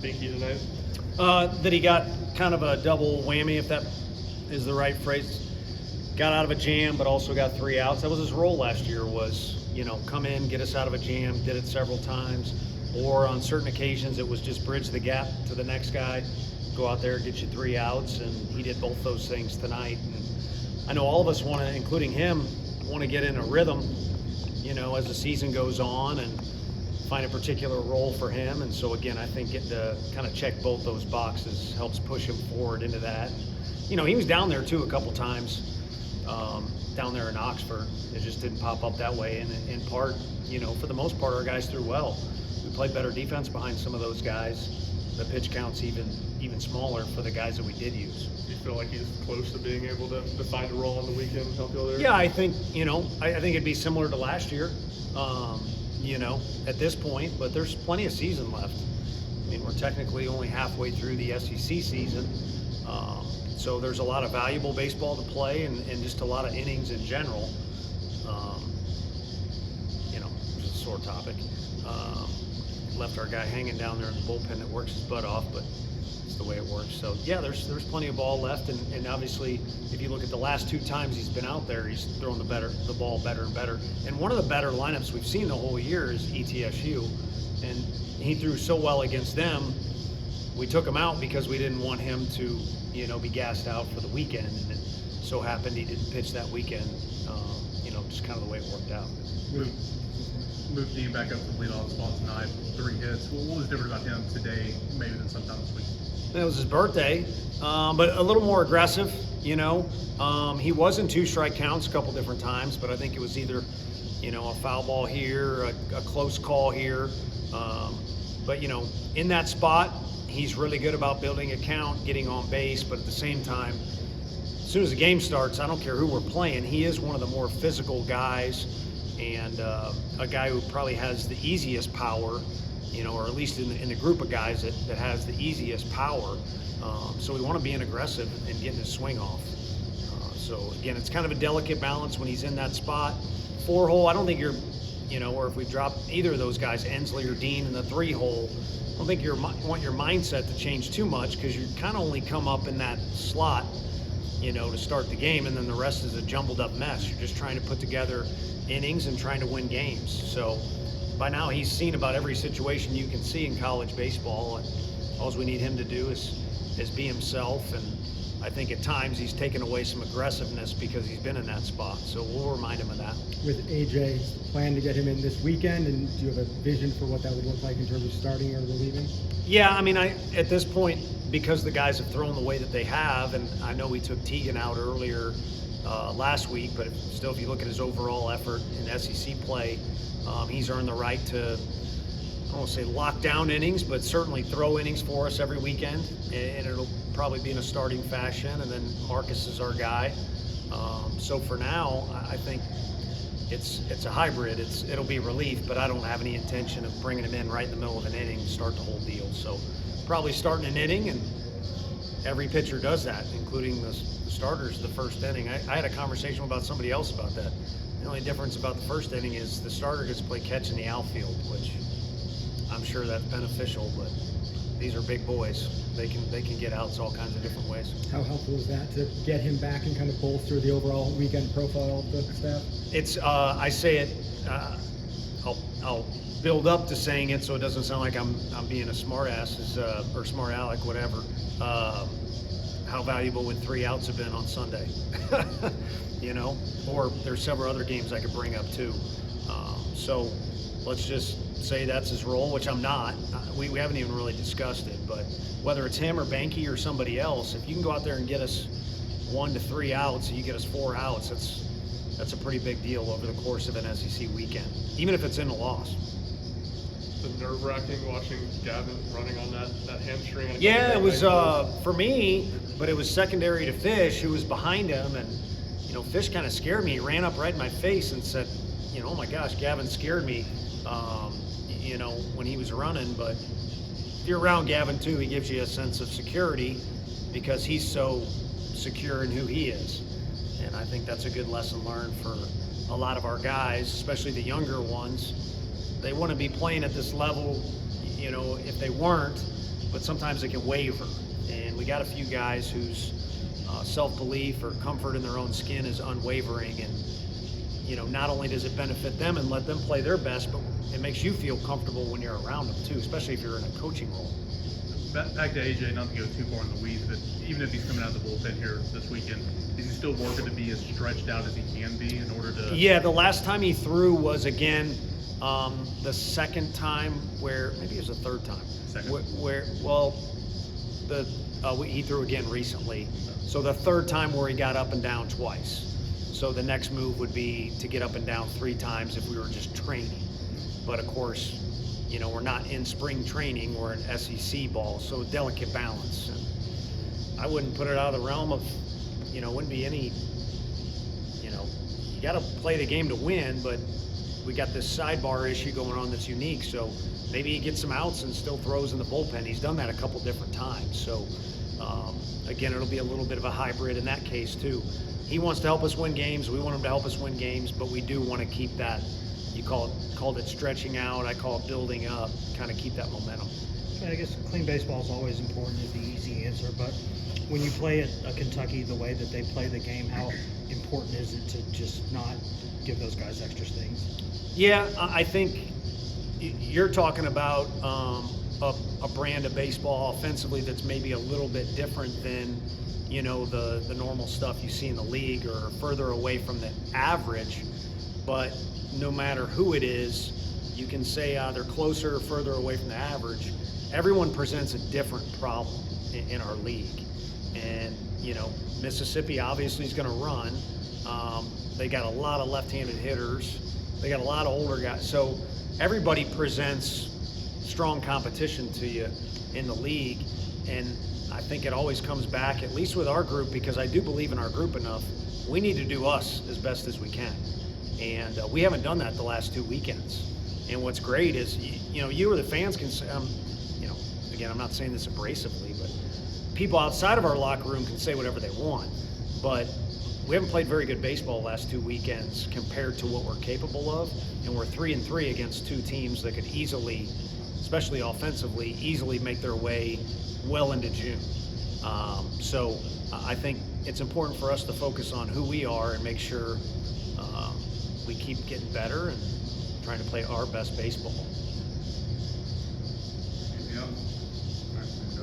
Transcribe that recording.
Binky tonight? That he got kind of a double whammy, if that is the right phrase. Got out of a jam, but also got 3 outs. That was his role last year, was, come in, get us out of a jam, did it several times. Or on certain occasions, it was just bridge the gap to the next guy, go out there, get you 3 outs, and he did both those things tonight. And I know all of us want to, including him, want to get in a rhythm, as the season goes on and find a particular role for him. And so again, I think getting to kind of check both those boxes helps push him forward into that. He was down there too a couple times, down there in Oxford. It just didn't pop up that way. And in part, for the most part, our guys threw well. We played better defense behind some of those guys. The pitch count's even smaller for the guys that we did use. Do you feel like he's close to being able to find a role on the weekend and help you there? Yeah, I think, I think it'd be similar to last year, at this point, but there's plenty of season left. I mean, we're technically only halfway through the SEC season. So there's a lot of valuable baseball to play and just a lot of innings in general. It's a sore topic. Left our guy hanging down there in the bullpen that works his butt off, but it's the way it works. So yeah, there's plenty of ball left, and obviously if you look at the last 2 times he's been out there, he's throwing the ball better and better. And one of the better lineups we've seen the whole year is ETSU, and he threw so well against them. We took him out because we didn't want him to be gassed out for the weekend, and it so happened he didn't pitch that weekend. Just kind of the way it worked out. Moved Dean back up to the leadoff spot tonight, 3 hits. What was different about him today, maybe than sometimes this week? It was his birthday, but a little more aggressive. He was in 2 strike counts a couple different times, but I think it was either, a foul ball here, a close call here. But in that spot, he's really good about building a count, getting on base, but at the same time, as soon as the game starts, I don't care who we're playing, he is one of the more physical guys, and a guy who probably has the easiest power, or at least in the group of guys that has the easiest power. So we want to be aggressive and getting his swing off. So again, it's kind of a delicate balance when he's in that spot. 4-hole, I don't think you're, or if we drop either of those guys, Ensley or Dean, in the 3-hole, I don't think you want your mindset to change too much, because you kind of only come up in that slot, to start the game, and then the rest is a jumbled up mess. You're just trying to put together innings and trying to win games. So by now he's seen about every situation you can see in college baseball, and all we need him to do is be himself. And I think at times he's taken away some aggressiveness because he's been in that spot. So we'll remind him of that. With AJ, is the plan to get him in this weekend, and do you have a vision for what that would look like in terms of starting or relieving? Yeah, I mean, at this point, because the guys have thrown the way that they have, and I know we took Teagan out earlier last week, but still, if you look at his overall effort in SEC play, he's earned the right to, I don't want to say lock down innings, but certainly throw innings for us every weekend, and it'll probably be in a starting fashion. And then Marcus is our guy. So for now, I think it's a hybrid. It'll be relief, but I don't have any intention of bringing him in right in the middle of an inning to start the whole deal. So probably starting an inning, and every pitcher does that, including the starters the first inning. I had a conversation about somebody else about that. The only difference about the first inning is the starter gets to play catch in the outfield, which I'm sure that's beneficial, but these are big boys. They can get outs all kinds of different ways. How helpful is that to get him back and kind of bolster the overall weekend profile of the staff? It's I say it. I'll build up to saying it so it doesn't sound like I'm being a smart ass or smart aleck, whatever. How valuable would 3 outs have been on Sunday? Or there's several other games I could bring up too. So let's just say that's his role, which I'm not. We haven't even really discussed it, but whether it's him or Banky or somebody else, if you can go out there and get us 1 to 3 outs and you get us 4 outs, that's a pretty big deal over the course of an SEC weekend, even if it's in a loss. The nerve-wracking watching Gavin running on that hamstring. Yeah, it was for me, but it was secondary to Fish, who was behind him, and Fish kind of scared me. He ran up right in my face and said, oh my gosh, Gavin scared me, when he was running. But if you're around Gavin too, he gives you a sense of security because he's so secure in who he is. And I think that's a good lesson learned for a lot of our guys, especially the younger ones. They want to be playing at this level, if they weren't, but sometimes it can waver. And we got a few guys whose self-belief or comfort in their own skin is unwavering, and not only does it benefit them and let them play their best, but it makes you feel comfortable when you're around them too, especially if you're in a coaching role. Back to AJ, not to go too far in the weeds, but even if he's coming out of the bullpen here this weekend, is he still working to be as stretched out as he can be in order to? Yeah, the last time he threw was again the second time, where maybe it was the third time. Second. He threw again recently, so the third time where he got up and down twice. So the next move would be to get up and down 3 times if we were just training. But of course, we're not in spring training, we're in SEC ball, so delicate balance. And I wouldn't put it out of the realm of, wouldn't be any, you got to play the game to win, but we got this sidebar issue going on that's unique. So maybe he gets some outs and still throws in the bullpen. He's done that a couple different times. So again, it'll be a little bit of a hybrid in that case too. He wants to help us win games. We want him to help us win games, but we do want to keep that. You called it stretching out. I call it building up. Kind of keep that momentum. I guess clean baseball is always important, is the easy answer. But when you play at Kentucky the way that they play the game, how important is it to just not give those guys extra things? Yeah, I think you're talking about a brand of baseball offensively that's maybe a little bit different than the normal stuff you see in the league, or further away from the average. But no matter who it is, you can say they're closer or further away from the average. Everyone presents a different problem in our league. And Mississippi obviously is going to run. They got a lot of left-handed hitters. They got a lot of older guys. So everybody presents strong competition to you in the league. And I think it always comes back, at least with our group, because I do believe in our group enough, we need to do us as best as we can. And we haven't done that the last 2 weekends. And what's great is, you or the fans can say, again, I'm not saying this abrasively, but people outside of our locker room can say whatever they want. But we haven't played very good baseball the last 2 weekends compared to what we're capable of. And we're 3-3 against 2 teams that could easily, especially offensively, easily make their way well into June. So I think it's important for us to focus on who we are and make sure we keep getting better and trying to play our best baseball.